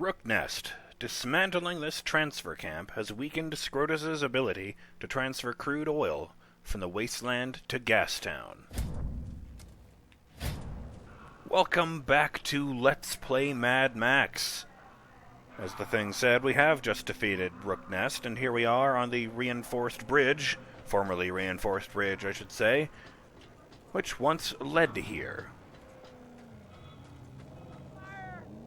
Rook Nest. Dismantling this transfer camp has weakened Scrotus's ability to transfer crude oil from the wasteland to Gastown. Welcome back to Let's Play Mad Max. As the thing said, we have just defeated Rook Nest, and here we are on the reinforced bridge, formerly reinforced bridge, I should say, which once led to here.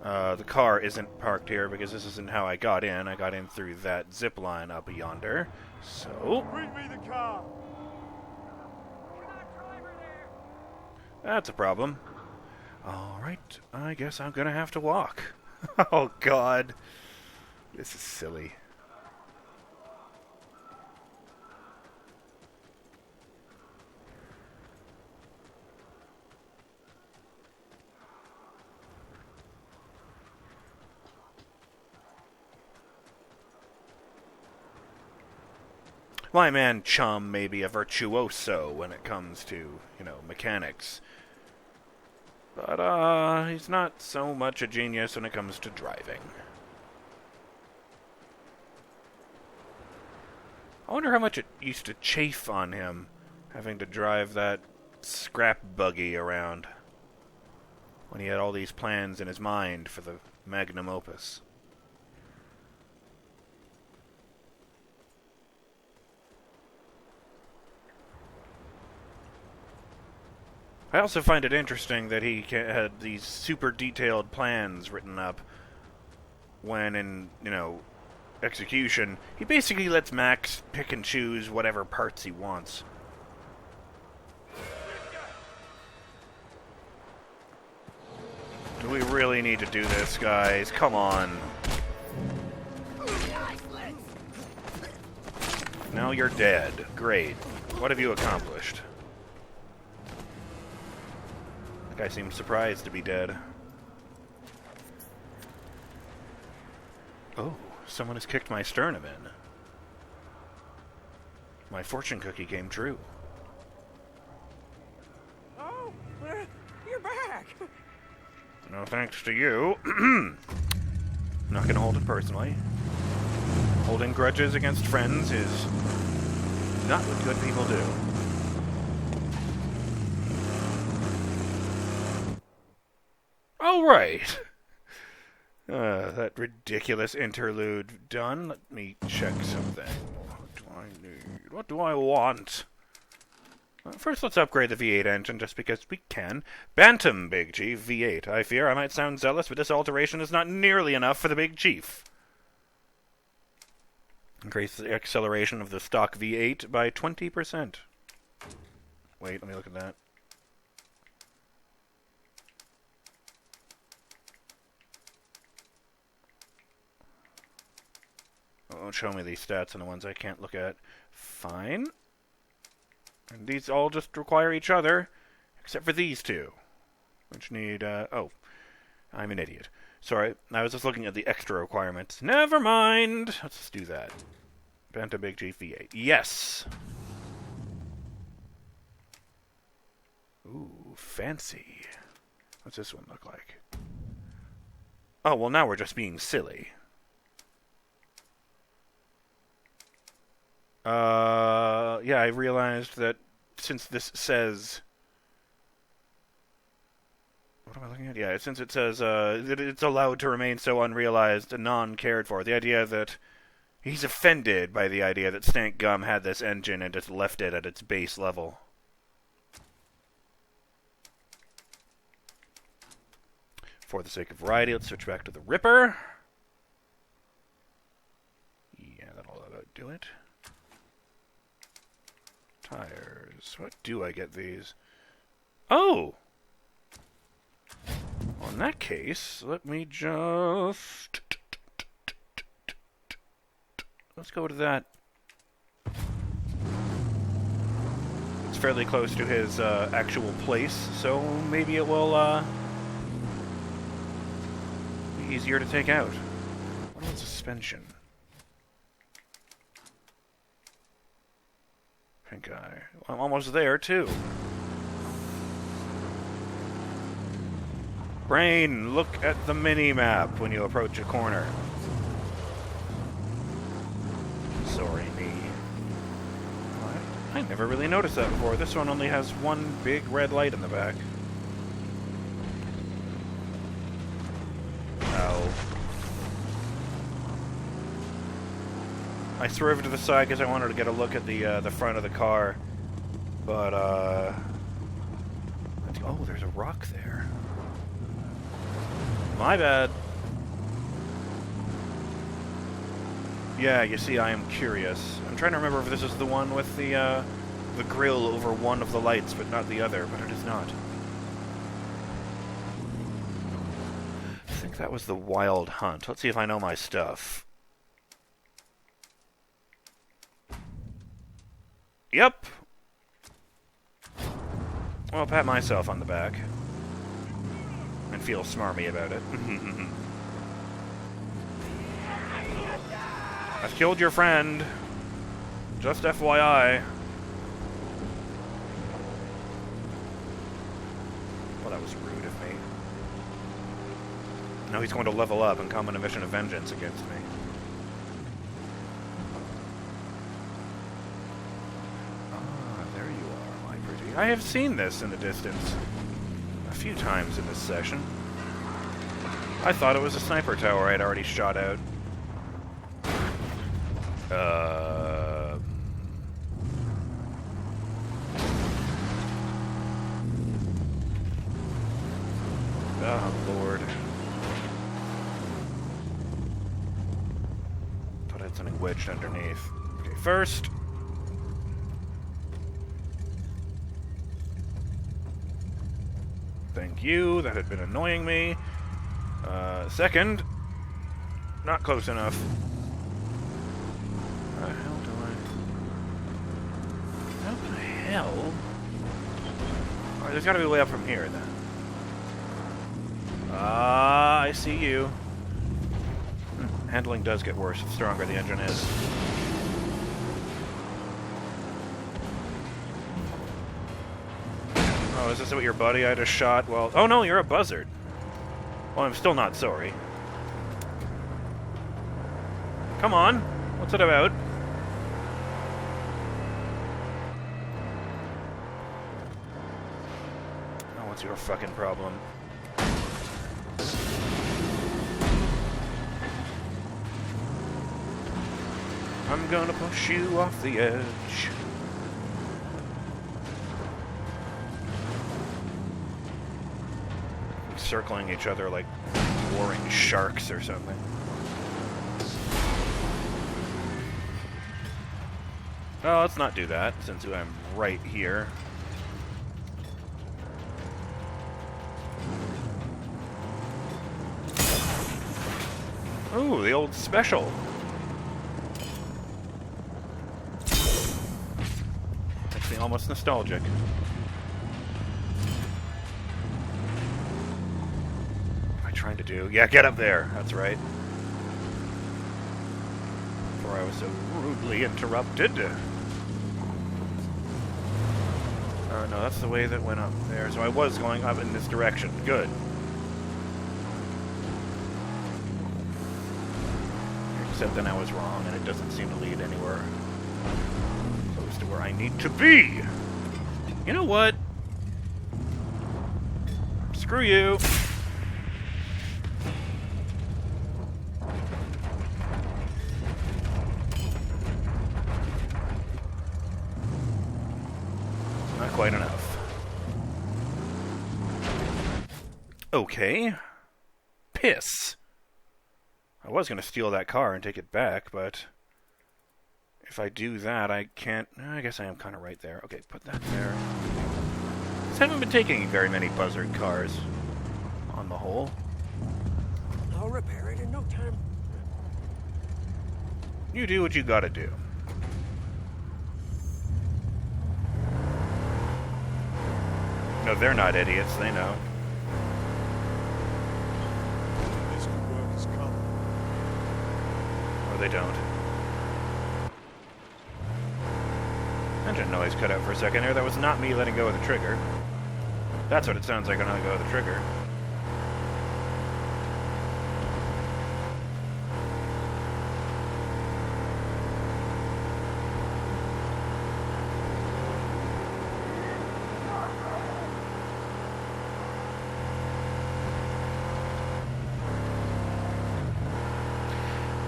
The car isn't parked here because this isn't how I got in. I got in through that zip line up yonder. So, bring me the car. That's a problem. Alright, I guess I'm gonna have to walk. Oh god. This is silly. My man Chum may be a virtuoso when it comes to, mechanics. But, he's not so much a genius when it comes to driving. I wonder how much it used to chafe on him, having to drive that scrap buggy around, when he had all these plans in his mind for the Magnum Opus. I also find it interesting that he had these super detailed plans written up when in, execution, he basically lets Max pick and choose whatever parts he wants. Do we really need to do this, guys? Come on. Now you're dead. Great. What have you accomplished? I seem surprised to be dead. Oh, someone has kicked my sternum in. My fortune cookie came true. Oh, you're back. No thanks to you. Not gonna hold it personally. Holding grudges against friends is not what good people do. All right. That ridiculous interlude done. Let me check something. What do I need? What do I want? First, let's upgrade the V8 engine just because we can. Bantam, Big Chief, V8. I fear I might sound zealous, but this alteration is not nearly enough for the Big Chief. Increase the acceleration of the stock V8 by 20%. Wait, let me look at that. It won't show me these stats on the ones I can't look at. Fine. And these all just require each other, except for these two, which need, oh, I'm an idiot. Sorry, I was just looking at the extra requirements. Never mind. Let's just do that. Banta Big G V8. Yes! Ooh, fancy. What's this one look like? Oh, well, now we're just being silly. Yeah, I realized that since this says... What am I looking at? Yeah, since it says that it's allowed to remain so unrealized and non-cared for, the idea that he's offended by the idea that Stank Gum had this engine and just left it at its base level. For the sake of variety, let's switch back to the Ripper. Yeah, that'll do it. Tires. What do I get these? Oh! Well, in that case, let me just... Let's go to that. It's fairly close to his actual place, so maybe it will be easier to take out. What about suspension? Pink eye. I'm almost there, too. Brain, look at the mini-map when you approach a corner. Sorry, me. What? I never really noticed that before. This one only has one big red light in the back. Ow. I swerved to the side because I wanted to get a look at the front of the car. But, oh, there's a rock there. My bad. Yeah, you see, I am curious. I'm trying to remember if this is the one with the grill over one of the lights, but not the other, but it is not. I think that was the Wild Hunt. Let's see if I know my stuff. Yep. I'll pat myself on the back. And feel smarmy about it. I've killed your friend. Just FYI. Well, that was rude of me. Now he's going to level up and come on a mission of vengeance against me. Ah, there you are, my pretty. I have seen this in the distance. A few times in this session. I thought it was a sniper tower I'd already shot out. Oh, Lord. Thought I had something wedged underneath. Okay, first. Thank you, that had been annoying me. Second. Not close enough. How the hell? Alright, there's gotta be a way up from here, then. Ah, I see you. Handling does get worse the stronger the engine is. Oh, is this what your buddy I just shot? Well, oh no, you're a buzzard. Well, I'm still not sorry. Come on, what's it about? Oh, what's your fucking problem? I'm gonna push you off the edge. Circling each other like warring sharks or something. Oh, let's not do that, since I'm right here. Ooh, the old special. Makes me almost nostalgic. Trying to do. Yeah, get up there. That's right. Before I was so rudely interrupted. Oh, no, that's the way that went up there. So I was going up in this direction. Good. Except then I was wrong, and it doesn't seem to lead anywhere close to where I need to be. You know what? Screw you. Quite enough. Okay. Piss. I was going to steal that car and take it back, but if I do that, I can't... I guess I am kind of right there. Okay, put that there. I haven't been taking very many buzzard cars, on the whole. I'll repair it in no time. You do what you gotta do. No, they're not idiots, they know. This good work is coming. Or they don't. Engine noise cut out for a second there. That was not me letting go of the trigger. That's what it sounds like when I let go of the trigger.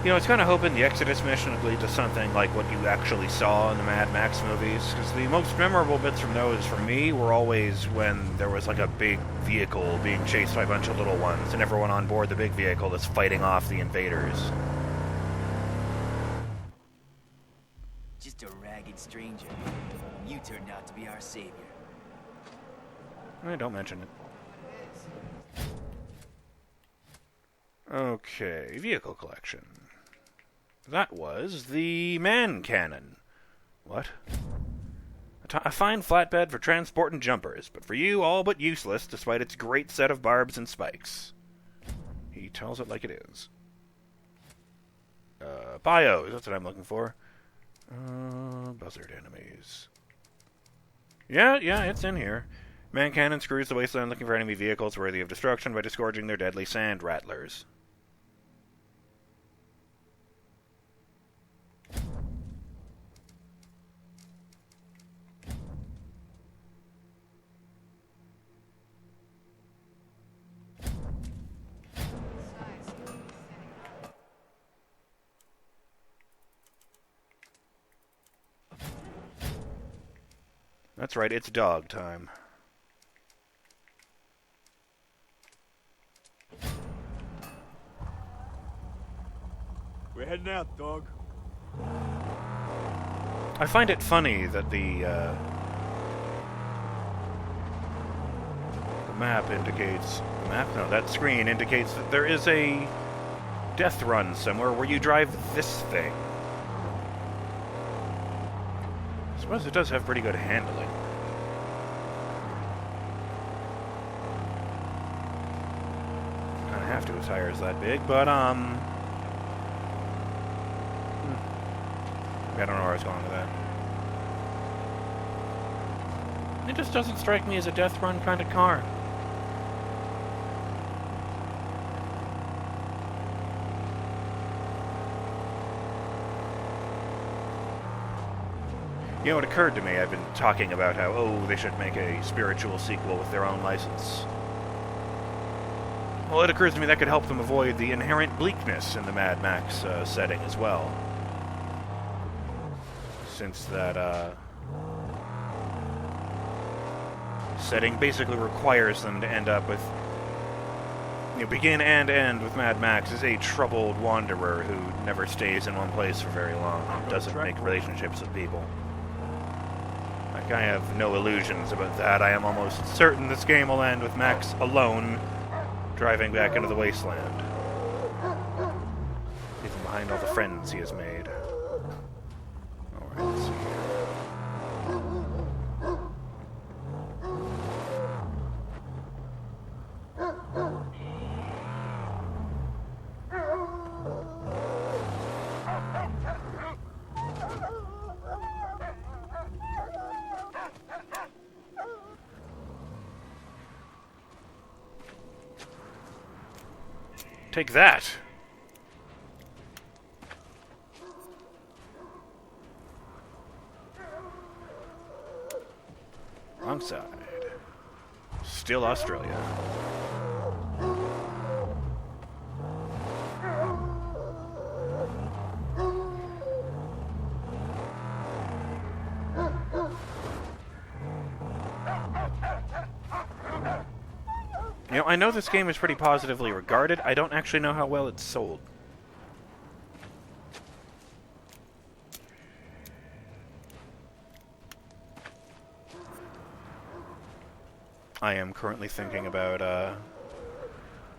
You know, I was kind of hoping the Exodus mission would lead to something like what you actually saw in the Mad Max movies, because the most memorable bits from those, for me, were always when there was like a big vehicle being chased by a bunch of little ones, and everyone on board the big vehicle is fighting off the invaders. Just a ragged stranger. You turned out to be our savior. Don't mention it. Okay, vehicle collection. That was the man cannon. What? A fine flatbed for transporting jumpers, but for you, all but useless, despite its great set of barbs and spikes. He tells it like it is. Bios, that's what I'm looking for. Buzzard enemies. Yeah, it's in here. Man cannon screws the wasteland looking for enemy vehicles worthy of destruction by disgorging their deadly sand rattlers. That's right, it's dog time. We're heading out, dog. I find it funny that the map indicates... The map? No, that screen indicates that there is a death run somewhere where you drive this thing. I suppose it does have pretty good handling. Kinda have to, a tire's that big, but, I don't know where I was going with that. It just doesn't strike me as a death run kind of car. You know, it occurred to me, I've been talking about how, they should make a spiritual sequel with their own license. Well, it occurs to me that could help them avoid the inherent bleakness in the Mad Max setting as well. Since that setting basically requires them to end up with, begin and end with Mad Max as a troubled wanderer who never stays in one place for very long and doesn't make relationships with people. Like, I have no illusions about that. I am almost certain this game will end with Max alone driving back into the wasteland, leaving behind all the friends he has made. Alright, let's see here. Take that! Wrong side. Still Australia. You know, I know this game is pretty positively regarded. I don't actually know how well it's sold. I am currently thinking about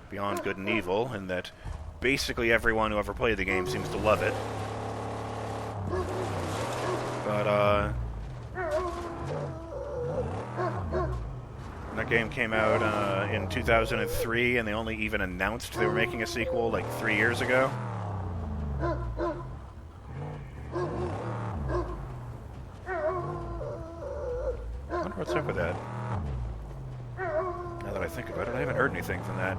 Beyond Good and Evil, and that basically everyone who ever played the game seems to love it. But, that game came out in 2003, and they only even announced they were making a sequel like 3 years ago. I wonder what's up with that. Now that I think about it, I haven't heard anything from that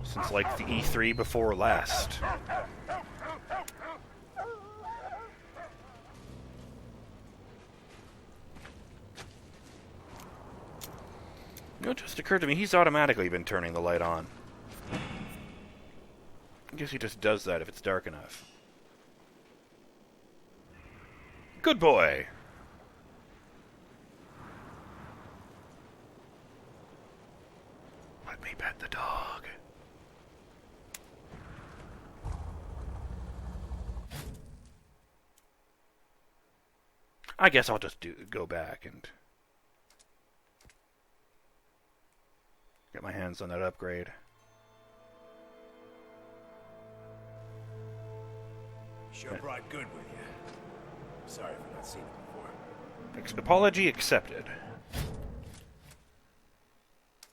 since like the E3 before last. You know, it just occurred to me, he's automatically been turning the light on. I guess he just does that if it's dark enough. Good boy! Let me pet the dog. I guess I'll just go back and get my hands on that upgrade. Sure brought good with you. Sorry for not seeing it before. Apology accepted.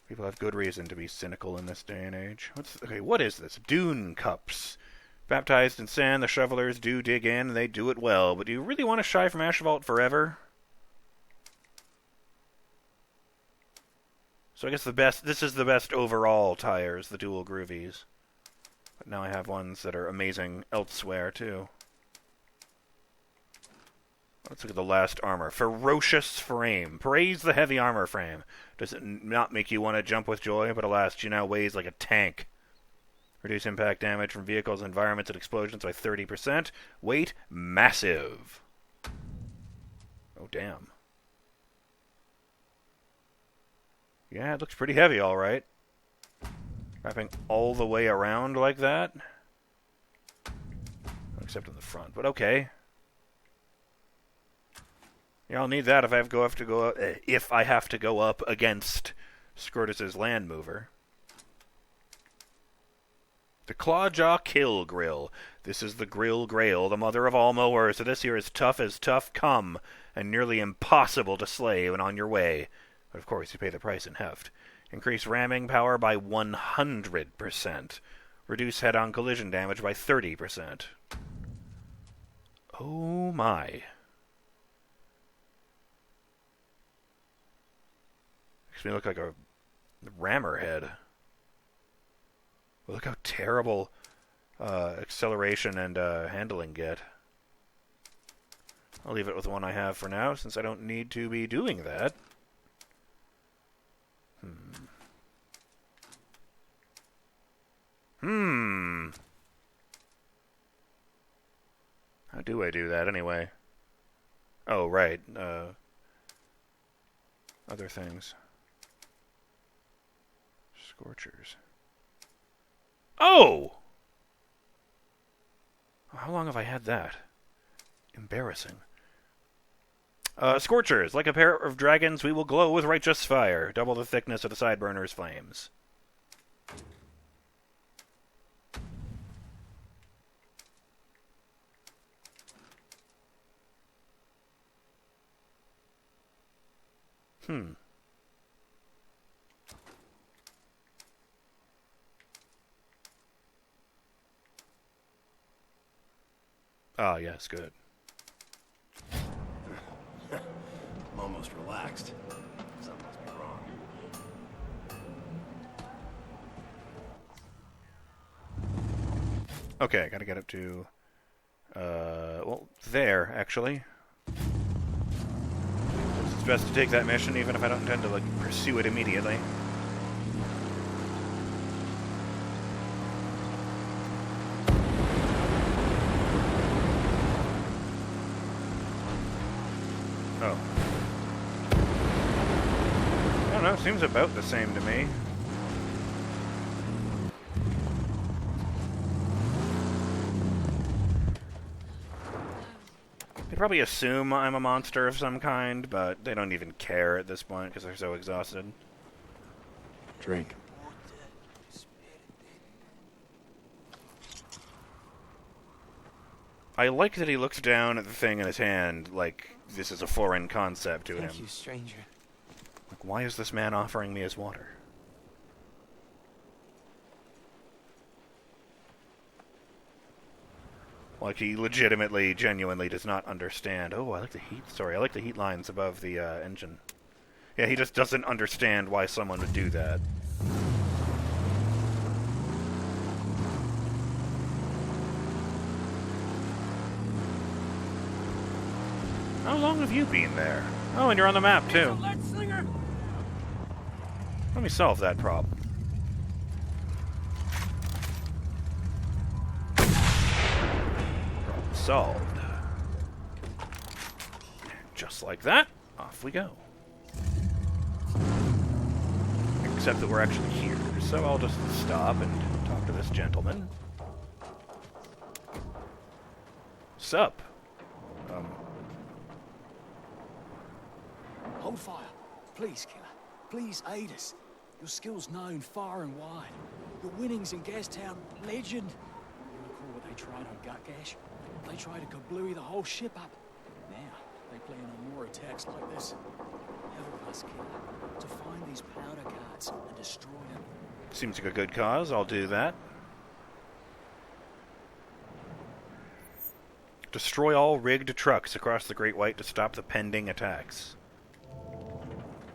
People have good reason to be cynical in this day and age. What is this? Dune cups. Baptized in sand, the shovelers do dig in, and they do it well. But do you really want to shy from asphalt forever? So I guess this is the best overall tires, the dual groovies. But now I have ones that are amazing elsewhere, too. Let's look at the last armor. Ferocious frame. Praise the heavy armor frame. Does it not make you want to jump with joy? But alas, she now weighs like a tank. Reduce impact damage from vehicles, environments, and explosions by 30%. Weight, massive. Oh, damn. Yeah, it looks pretty heavy, all right. Wrapping all the way around like that. Except in the front, but okay. Yeah, I'll need that if I have to go up against Scrotus's land mover. The Clawjaw Kill Grill. This is the Grill Grail, the mother of all mowers. So this here is tough as tough come, and nearly impossible to slay when on your way. But of course, you pay the price in heft. Increase ramming power by 100%. Reduce head-on collision damage by 30%. Oh my. Makes me look like a rammer head. Well, look how terrible acceleration and handling get. I'll leave it with the one I have for now, since I don't need to be doing that. How do I do that, anyway? Oh, right. Other things. Scorchers. Oh! How long have I had that? Embarrassing. Scorchers. Like a pair of dragons, we will glow with righteous fire. Double the thickness of the Sideburner's flames. Ah, yes, good. I'm almost relaxed. Something must be wrong. Okay, I gotta get up to... well, there, actually. It's best to take that mission, even if I don't intend to, like, pursue it immediately. Oh. I don't know, seems about the same to me. They probably assume I'm a monster of some kind, but they don't even care at this point because they're so exhausted. Drink. I like that he looks down at the thing in his hand like this is a foreign concept to him. Thank you, stranger. Like, why is this man offering me his water? Like, he legitimately, genuinely does not understand. Oh, I like the heat. Sorry, I like the heat lines above the engine. Yeah, he just doesn't understand why someone would do that. How long have you been there? Oh, and you're on the map, too. Let me solve that problem. solved. Just like that, off we go. Except that we're actually here, so I'll just stop and talk to this gentleman. Sup? Hold fire. Please, killer. Please aid us. Your skill's known far and wide. Your winnings in Gastown, legend. You recall what they tried on Gutgash? They tried to kablooey the whole ship up. Now, they plan on more attacks like this. Help us, killer, to find these powder carts and destroy them. Seems like a good cause. I'll do that. Destroy all rigged trucks across the Great White to stop the pending attacks.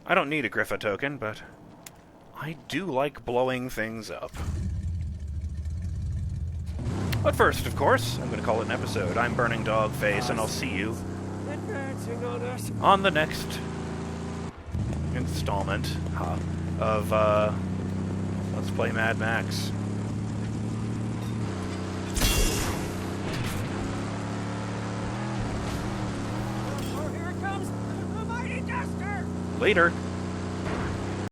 I don't need a Griffa token, but I do like blowing things up. But first, of course, I'm going to call it an episode. I'm BurningDogFace, and I'll see you on the next installment of Let's Play Mad Max. Oh, here it comes! The mighty duster! Later.